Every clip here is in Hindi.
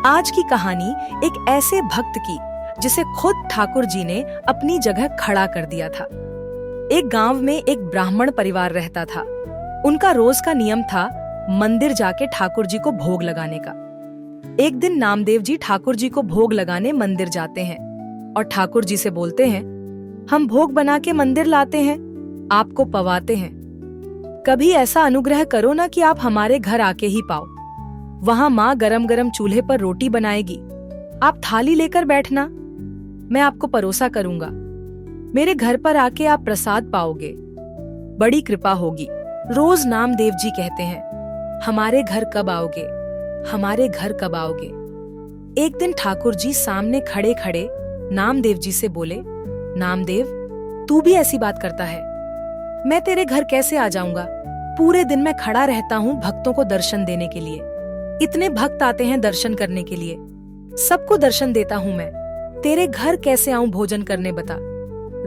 आज की कहानी एक ऐसे भक्त की जिसे खुद ठाकुर जी ने अपनी जगह खड़ा कर दिया था। एक गांव में एक ब्राह्मण परिवार रहता था। उनका रोज का नियम था मंदिर जाके ठाकुर जी को भोग लगाने का। एक दिन नामदेव जी ठाकुर जी को भोग लगाने मंदिर जाते हैं और ठाकुर जी से बोलते हैं, हम भोग बना के मंदिर लाते हैं, आपको पवाते हैं। कभी ऐसा अनुग्रह करो ना कि आप हमारे घर आके ही पाओ। वहां माँ गरम गरम चूल्हे पर रोटी बनाएगी, आप थाली लेकर बैठना, मैं आपको परोसा करूंगा। मेरे घर पर आके आप प्रसाद पाओगे, बड़ी कृपा होगी। रोज नामदेव जी कहते हैं, हमारे घर कब आओगे, हमारे घर कब आओगे। एक दिन ठाकुर जी सामने खड़े खड़े नामदेव जी से बोले, नामदेव, तू भी ऐसी बात करता है, मैं तेरे घर कैसे आ जाऊंगा? पूरे दिन मैं खड़ा रहता हूँ भक्तों को दर्शन देने के लिए। इतने भक्त आते हैं दर्शन करने के लिए, सबको दर्शन देता हूँ मैं। तेरे घर कैसे आऊं भोजन करने बता?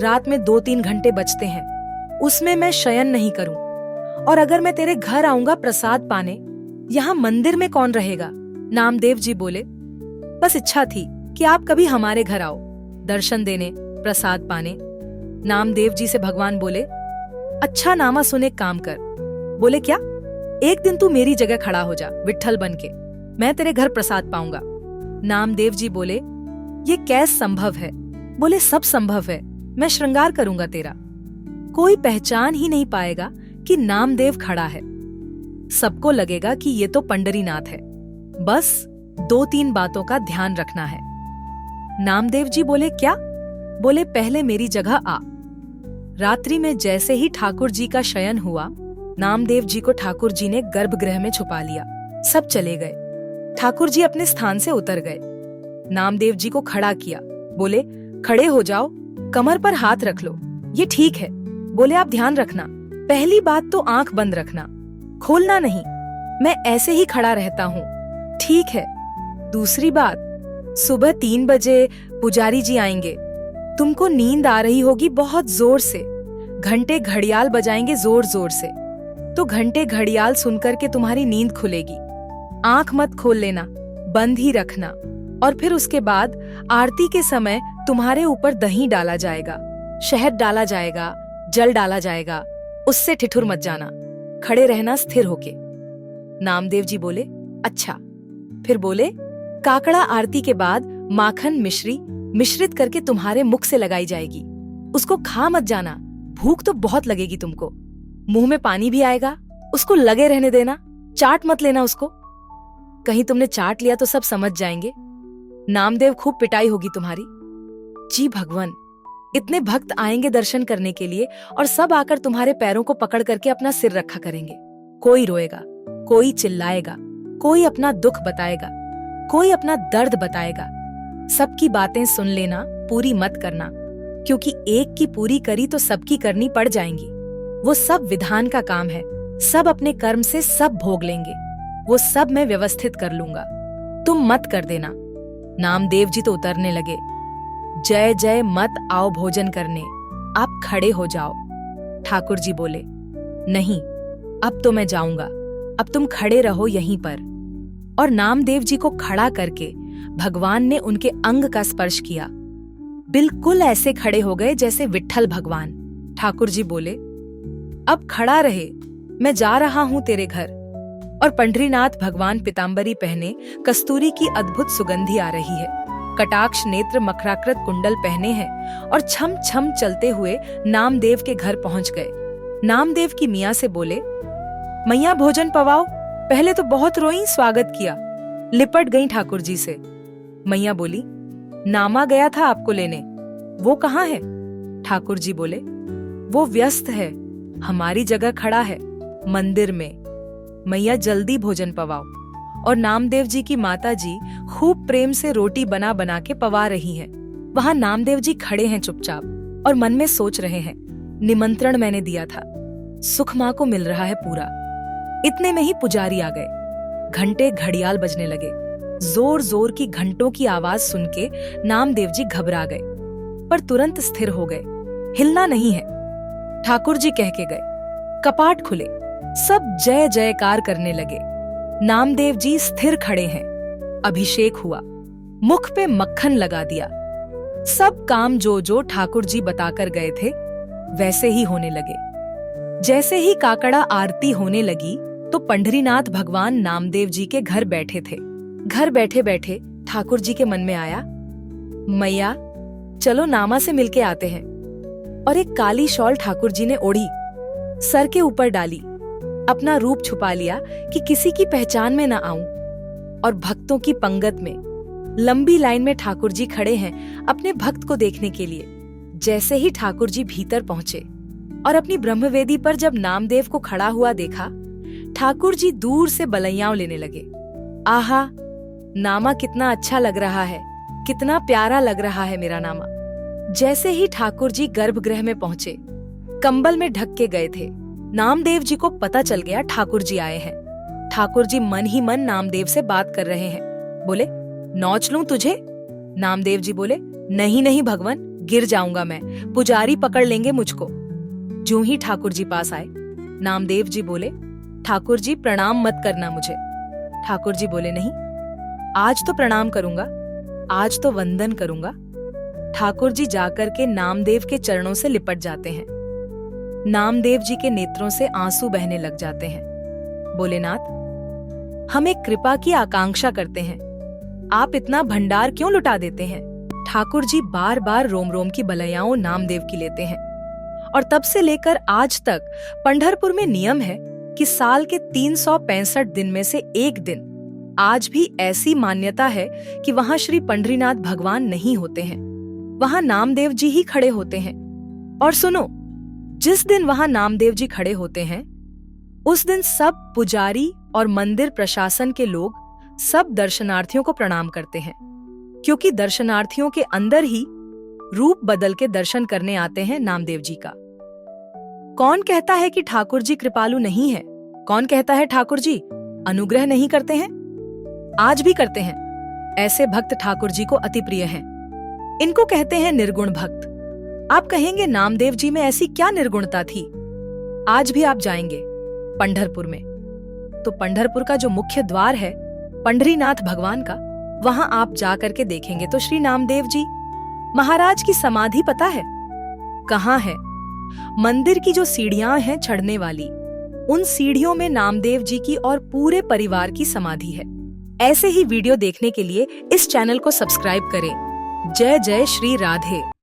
रात में 2-3 घंटे बचते हैं, उसमें मैं शयन नहीं करूं। और अगर मैं तेरे घर आऊंगा प्रसाद पाने, यहाँ मंदिर में कौन रहेगा? नामदेव जी बोले, बस इच्छा थी कि आप कभी हमारे घर आओ, दर्शन देने, प्रसाद पाने। नामदेव जी से भगवान बोले, अच्छा नामा सुन, एक काम कर। बोले, क्या? एक दिन तू मेरी जगह खड़ा हो जा विट्ठल बनके, मैं तेरे घर प्रसाद पाऊंगा। नामदेव जी बोले, ये कैसे संभव है? बोले, सब संभव है, मैं श्रृंगार करूंगा तेरा, कोई पहचान ही नहीं पाएगा कि नामदेव खड़ा है। सबको लगेगा कि ये तो पंडरीनाथ है। बस 2-3 बातों का ध्यान रखना है। नामदेव जी बोले, क्या? बोले, पहले मेरी जगह आ। रात्रि में जैसे ही ठाकुर जी का शयन हुआ, नामदेव जी को ठाकुर जी ने गर्भगृह में छुपा लिया। सब चले गए। ठाकुर जी अपने स्थान से उतर गए। नामदेव जी को खड़ा किया। बोले, खड़े हो जाओ, कमर पर हाथ रख लो, ये ठीक है। बोले, आप ध्यान रखना, पहली बात तो आंख बंद रखना, खोलना नहीं, मैं ऐसे ही खड़ा रहता हूँ, ठीक है। दूसरी बात, सुबह 3 बजे पुजारी जी आएंगे, तुमको नींद आ रही होगी बहुत जोर से, घंटे घड़ियाल बजाएंगे जोर जोर से, तो घंटे घड़ियाल सुनकर के तुम्हारी नींद खुलेगी। आंख मत खोल लेना, बंद ही रखना। और फिर उसके बाद आरती के समय तुम्हारे ऊपर दही डाला जाएगा, शहद डाला जाएगा, जल डाला जाएगा, उससे ठिठुर मत जाना, खड़े रहना स्थिर होके। नामदेव जी बोले, अच्छा। फिर बोले, काकड़ा आरती के बाद माखन मिश्री मिश्रित करके तुम्हारे मुख से लगाई जाएगी, उसको खा मत जाना, भूख तो बहुत लगेगी तुमको, मुंह में पानी भी आएगा, उसको लगे रहने देना, चाट मत लेना उसको, कहीं तुमने चाट लिया तो सब समझ जाएंगे, नामदेव खूब पिटाई होगी तुम्हारी। जी भगवान, इतने भक्त आएंगे दर्शन करने के लिए और सब आकर तुम्हारे पैरों को पकड़ करके अपना सिर रखा करेंगे। कोई रोएगा, कोई चिल्लाएगा, कोई अपना दुख बताएगा, कोई अपना दर्द बताएगा। सबकी बातें सुन लेना, पूरी मत करना, क्योंकि एक की पूरी करी तो सबकी करनी पड़ जाएंगी। वो सब विधान का काम है, सब अपने कर्म से सब भोग लेंगे, वो सब मैं व्यवस्थित कर लूंगा, तुम मत कर देना। नामदेव जी तो उतरने लगे। जय जय मत आओ भोजन करने, आप खड़े हो जाओ। ठाकुर जी बोले, नहीं, अब तो मैं जाऊंगा, अब तुम खड़े रहो यहीं पर। और नामदेव जी को खड़ा करके भगवान ने उनके अंग का स्पर्श किया, बिल्कुल ऐसे खड़े हो गए जैसे विट्ठल भगवान। ठाकुर जी बोले, अब खड़ा रहे, मैं जा रहा हूं तेरे घर। और पंडरीनाथ भगवान पीतांबरी पहने, कस्तूरी की अद्भुत सुगंधी आ रही है, कटाक्ष नेत्र मखराकृत कुंडल पहने हैं और छम छम चलते हुए नामदेव के घर पहुंच गए। नामदेव की मियाँ से बोले, मैया भोजन पवाओ। पहले तो बहुत रोई, स्वागत किया, लिपट गई ठाकुर जी से। मैया बोली, नामा गया था आपको लेने, वो कहाँ है? ठाकुर जी बोले, वो व्यस्त है, हमारी जगह खड़ा है मंदिर में। मैया जल्दी भोजन पवाओ। और नामदेव जी की माता जी खूब प्रेम से रोटी बना बना के पवा रही हैं। वहां नामदेव जी खड़े हैं चुपचाप और मन में सोच रहे हैं, निमंत्रण मैंने दिया था, सुख माँ को मिल रहा है पूरा। इतने में ही पुजारी आ गए। घंटे घड़ियाल बजने लगे। जोर जोर की घंटों की आवाज सुन के नामदेव जी घबरा गए, पर तुरंत स्थिर हो गए, हिलना नहीं है। ठाकुर जी कह के गए, कपाट खुले, सब जय जयकार करने लगे। नामदेव जी स्थिर खड़े हैं। अभिषेक हुआ, मुख पे मक्खन लगा दिया। सब काम जो ठाकुर जी बताकर गए थे वैसे ही होने लगे। जैसे ही काकड़ा आरती होने लगी तो पंढरीनाथ भगवान नामदेव जी के घर बैठे थे। घर बैठे बैठे ठाकुर जी के मन में आया, मैया चलो नामा से मिलके आते हैं। और एक काली शॉल ठाकुर जी ने ओढ़ी, सर के ऊपर डाली, अपना रूप छुपा लिया कि किसी की पहचान में ना आऊं। और भक्तों की पंगत में लंबी लाइन में ठाकुर जी खड़े हैं अपने भक्त को देखने के लिए। जैसे ही ठाकुर जी भीतर पहुंचे और अपनी ब्रह्मवेदी पर जब नामदेव को खड़ा हुआ देखा, ठाकुर जी दूर से बलैयाओं लेने लगे। आहा, नामा कितना अच्छा लग रहा है, कितना प्यारा लग रहा है मेरा नामा। जैसे ही ठाकुर जी गर्भगृह में पहुंचे, कंबल में ढक के गए थे। नामदेव जी को पता चल गया ठाकुर जी आए हैं। ठाकुर जी मन ही मन नामदेव से बात कर रहे हैं। बोले, नौच लूं तुझे? नामदेव जी बोले, नहीं नहीं भगवान, गिर जाऊंगा मैं, पुजारी पकड़ लेंगे मुझको। जो ही ठाकुर जी पास आए, नामदेव जी बोले, ठाकुर जी प्रणाम मत करना मुझे। ठाकुर जी बोले, नहीं, आज तो प्रणाम करूंगा, आज तो वंदन करूंगा। ठाकुर जी जाकर के नामदेव के चरणों से लिपट जाते हैं। नामदेव जी के नेत्रों से आंसू बहने लग जाते हैं। बोले, नाथ, हम एक कृपा की आकांक्षा करते हैं, आप इतना भंडार क्यों लुटा देते हैं? ठाकुर जी बार बार रोम रोम की बलैयाओं नामदेव की लेते हैं। और तब से लेकर आज तक पंढरपुर में नियम है कि साल के 365 दिन में से एक दिन आज भी ऐसी मान्यता है कि वहां श्री पंढरीनाथ भगवान नहीं होते हैं, वहां नामदेव जी ही खड़े होते हैं। और सुनो, जिस दिन वहां नामदेव जी खड़े होते हैं, उस दिन सब पुजारी और मंदिर प्रशासन के लोग सब दर्शनार्थियों को प्रणाम करते हैं, क्योंकि दर्शनार्थियों के अंदर ही रूप बदल के दर्शन करने आते हैं नामदेव जी का। कौन कहता है कि ठाकुर जी कृपालु नहीं है? कौन कहता है ठाकुर जी अनुग्रह नहीं करते हैं? आज भी करते हैं। ऐसे भक्त ठाकुर जी को अति प्रिय हैं। इनको कहते हैं निर्गुण भक्त। आप कहेंगे, नामदेव जी में ऐसी क्या निर्गुणता थी? आज भी आप जाएंगे पंढरपुर में, तो पंढरपुर का जो मुख्य द्वार है पंढरीनाथ भगवान का, वहां आप जा करके देखेंगे तो श्री नामदेव जी महाराज की समाधि पता है कहाँ है? मंदिर की जो सीढ़ियां हैं चढ़ने वाली, उन सीढ़ियों में नामदेव जी की और पूरे परिवार की समाधि है। ऐसे ही वीडियो देखने के लिए इस चैनल को सब्सक्राइब करें। जय जय श्री राधे।